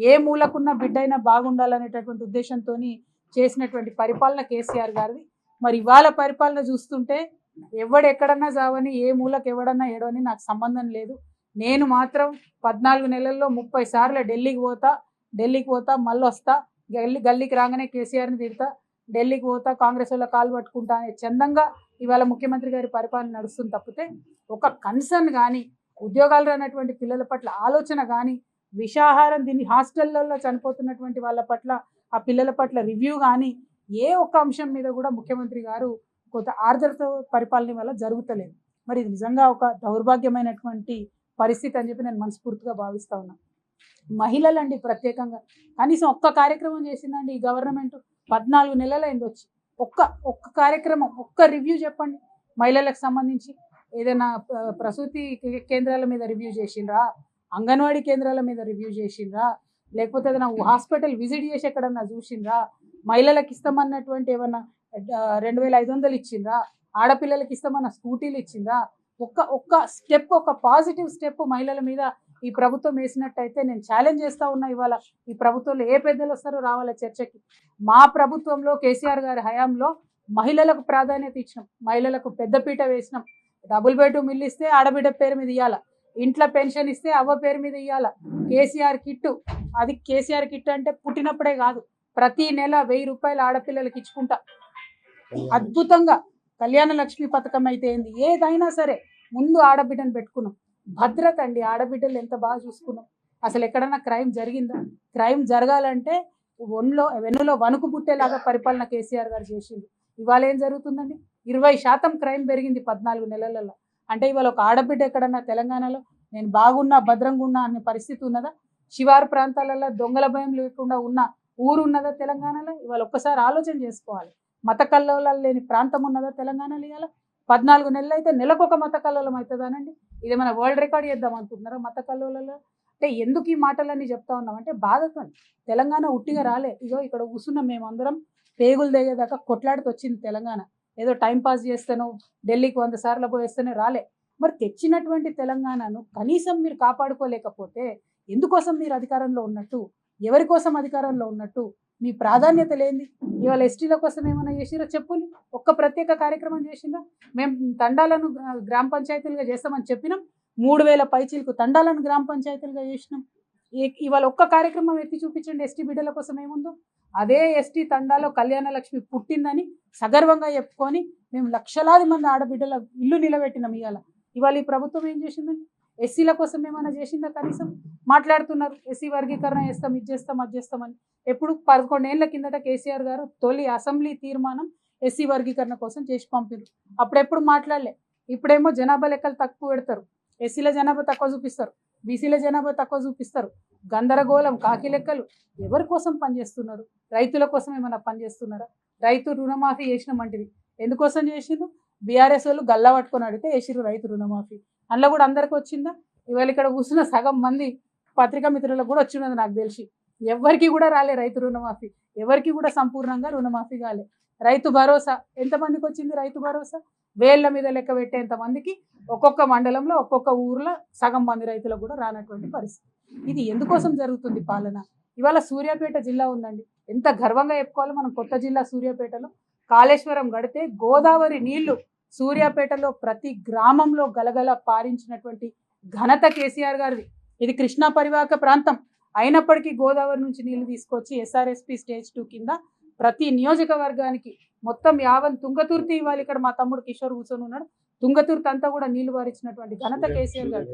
ఏ మూలకున్న బిడ్డైనా బాగుండాలనేటటువంటి ఉద్దేశంతో చేసినటువంటి పరిపాలన కేసీఆర్ గారిది. మరి ఇవాళ పరిపాలన చూస్తుంటే ఎక్కడన్నా జావని ఏ మూలకు ఎవడన్నా ఏడవని నాకు సంబంధం లేదు. నేను మాత్రం 14 నెలల్లో 30 సార్లు ఢిల్లీకి పోతా మళ్ళీ వస్తా, గల్లీకి రాగానే కేసీఆర్ని తిడతా, ఢిల్లీకి పోతా, కాంగ్రెస్ వాళ్ళ కాలు పట్టుకుంటా అనే చందంగా ఇవాళ ముఖ్యమంత్రి గారి పరిపాలన నడుస్తుంది తప్పితే ఒక కన్సర్న్ కానీ, ఉద్యోగాలు రానటువంటి పిల్లల పట్ల ఆలోచన కానీ, విషాహారం దీన్ని హాస్టళ్లలో చనిపోతున్నటువంటి వాళ్ళ పట్ల, ఆ పిల్లల పట్ల రివ్యూ కానీ, ఏ ఒక్క అంశం మీద కూడా ముఖ్యమంత్రి గారు కొంత ఆర్ద్రత పరిపాలన వల్ల జరుగుతలేదు. మరి ఇది నిజంగా ఒక దౌర్భాగ్యమైనటువంటి పరిస్థితి అని చెప్పి నేను మనస్ఫూర్తిగా భావిస్తా ఉన్నా. మహిళలండి ప్రత్యేకంగా కనీసం ఒక్క కార్యక్రమం చేసిందండి ఈ గవర్నమెంట్? 14 నెలలైంది వచ్చి. ఒక్క కార్యక్రమం, ఒక్క రివ్యూ చెప్పండి మహిళలకు సంబంధించి. ఏదైనా ప్రసూతి కేంద్రాల మీద రివ్యూ చేసిండ్రా, అంగన్వాడీ కేంద్రాల మీద రివ్యూ చేసిండ్రా, లేకపోతే ఏదైనా హాస్పిటల్ విజిట్ చేసి ఎక్కడన్నా చూసిండ్రా, మహిళలకు ఇస్తామన్నటువంటి ఏమన్నా 2500 ఇచ్చిండ్రా, ఆడపిల్లలకి ఇస్తామన్న స్కూటీలు ఇచ్చిండ్రా? ఒక్క స్టెప్, ఒక పాజిటివ్ స్టెప్ మహిళల మీద ఈ ప్రభుత్వం వేసినట్టయితే నేను ఛాలెంజ్ చేస్తూ ఉన్నా. ఇవాళ ఈ ప్రభుత్వంలో ఏ పెద్దలు వస్తారో రావాల చర్చకి. మా ప్రభుత్వంలో కేసీఆర్ గారి హయాంలో మహిళలకు ప్రాధాన్యత ఇచ్చినాం, మహిళలకు పెద్దపీట వేసినాం. డబుల్ బెడ్రూమ్ ఇల్లు ఇస్తే ఆడబిడ్డ పేరు మీద ఇవ్వాల, ఇంట్లో పెన్షన్ ఇస్తే అవ్వ పేరు మీద ఇవ్వాల. కేసీఆర్ కిట్టు, అది కేసీఆర్ కిట్ అంటే పుట్టినప్పుడే కాదు, ప్రతి నెల 1000 రూపాయలు ఆడపిల్లలకి ఇచ్చుకుంటా. అద్భుతంగా కళ్యాణ లక్ష్మి పథకం అయితే ఏంది, ఏదైనా సరే ముందు ఆడబిడ్డను పెట్టుకున్నాం. భద్రత అండి, ఆడబిడ్డలు ఎంత బాగా చూసుకున్నాం. అసలు ఎక్కడన్నా క్రైమ్ జరిగిందా? క్రైమ్ జరగాలంటే వెన్నులో వణుకు పుట్టేలాగా పరిపాలన కేసీఆర్ గారు చేసింది. ఇవాళ ఏం జరుగుతుందండి? 20% క్రైమ్ పెరిగింది 14 నెలలలో. అంటే ఇవాళ ఒక ఆడబిడ్డ ఎక్కడన్నా తెలంగాణలో నేను బాగున్నా, భద్రంగా ఉన్నా అనే పరిస్థితి ఉన్నదా? శివారు ప్రాంతాలలో దొంగల భయం లేకుండా ఉన్న ఊరు ఉన్నదా తెలంగాణలో? ఇవాళ ఒక్కసారి ఆలోచన చేసుకోవాలి. మత కల్లోలాలు లేని ప్రాంతం ఉన్నదా తెలంగాణలో? ఇవాళ 14 నెలలు అయితే నెలకొక మత కల్లోలం అవుతుందానండి? ఇదేమైనా వరల్డ్ రికార్డ్ చేద్దాం అనుకుంటున్నారా మత కల్లోలలో? అంటే ఎందుకు ఈ మాటలన్నీ చెప్తా ఉన్నాం అంటే బాధతో. తెలంగాణ ఉట్టిగా రాలే. ఇగో ఇక్కడ కూర్చున్నాం మేమందరం, పేగులు దిగేదాకా కొట్లాడితే వచ్చింది తెలంగాణ. ఏదో టైంపాస్ చేస్తానో, ఢిల్లీకి 100 సార్లు పోయేస్తేనే రాలే. మరి తెచ్చినటువంటి తెలంగాణను కనీసం మీరు కాపాడుకోలేకపోతే ఎందుకోసం మీరు అధికారంలో ఉన్నట్టు? ఎవరి కోసం అధికారంలో ఉన్నట్టు? మీ ప్రాధాన్యత లేని ఇవాళ ఎస్టీల కోసం ఏమైనా చేసిరా చెప్పుని? ఒక్క ప్రత్యేక కార్యక్రమం చేసిందా? మేము తండాలను గ్రామ పంచాయతీలుగా చేస్తామని చెప్పినాం. 3000 పైచీలకు తండాలను గ్రామ పంచాయతీలుగా చేసినాం. ఇవాళ ఒక్క కార్యక్రమం ఎత్తి చూపించండి ఎస్టీ బిడ్డల కోసం ఏముందో. అదే ఎస్టీ తండాలో కళ్యాణ లక్ష్మి పుట్టిందని సగర్వంగా చెప్పుకొని మేము లక్షలాది మంది ఆడబిడ్డల ఇల్లు నిలబెట్టినాం. ఇవాళ ఈ ప్రభుత్వం ఏం చేసిందండి? ఎస్సీల కోసం ఏమైనా చేసిందా? కనీసం మాట్లాడుతున్నారు ఎస్సీ వర్గీకరణ చేస్తాం, ఇది చేస్తాం, అది చేస్తామని. ఎప్పుడు 11 ఏళ్ల కిందట కేసీఆర్ గారు తొలి అసెంబ్లీ తీర్మానం ఎస్సీ వర్గీకరణ కోసం చేసి పంపారు. అప్పుడెప్పుడు మాట్లాడలే. ఇప్పుడేమో జనాభా లెక్కలు తక్కువ పెడతారు, ఎస్సీల జనాభా తక్కువ చూపిస్తారు, బీసీల జనాభా తక్కువ చూపిస్తారు. గందరగోళం, కాకి లెక్కలు. ఎవరి కోసం పనిచేస్తున్నారు? రైతుల కోసం ఏమైనా పనిచేస్తున్నారా? రైతు రుణమాఫీ చేసినామంటిది ఎందుకోసం చేసిండ్రు? బీఆర్ఎస్ వాళ్ళు గల్లా పట్టుకొని అడిగితే వేసిర్రు రైతు రుణమాఫీ. అందులో కూడా అందరికీ వచ్చిందా? ఇవాళ ఇక్కడ కూర్చున్న సగం మంది పత్రికా మిత్రులకు కూడా వచ్చినది నాకు తెలిసి. ఎవరికి కూడా రాలే రైతు రుణమాఫీ, ఎవరికి కూడా సంపూర్ణంగా రుణమాఫీ కాలే. రైతు భరోసా ఎంతమందికి వచ్చింది? రైతు భరోసా వేళ్ల మీద లెక్క పెట్టేంతమందికి ఒక్కొక్క మండలంలో, ఒక్కొక్క ఊర్లో సగం మంది రైతులకు కూడా రానటువంటి పరిస్థితి. ఇది ఎందుకోసం జరుగుతుంది పాలన? ఇవాళ సూర్యాపేట జిల్లా ఉందండి, ఎంత గర్వంగా చెప్పుకోవాలి మనం. కొత్త జిల్లా సూర్యాపేటలో కాళేశ్వరం గడితే గోదావరి నీళ్లు సూర్యాపేటలో ప్రతి గ్రామంలో గలగల పారించినటువంటి ఘనత కేసీఆర్ గారిది. ఇది కృష్ణా పరివాహక ప్రాంతం అయినప్పటికీ గోదావరి నుంచి నీళ్లు తీసుకొచ్చి ఎస్ఆర్ఎస్పి స్టేజ్ 2 కింద ప్రతి నియోజకవర్గానికి మొత్తం యావన్ తుంగతుర్తి. ఇవాళ ఇక్కడ మా తమ్ముడు కిషోర్ కూర్చొని ఉన్నాడు, తుంగతుర్తి అంతా కూడా నీళ్లు పారించినటువంటి ఘనత కేసీఆర్ గారు.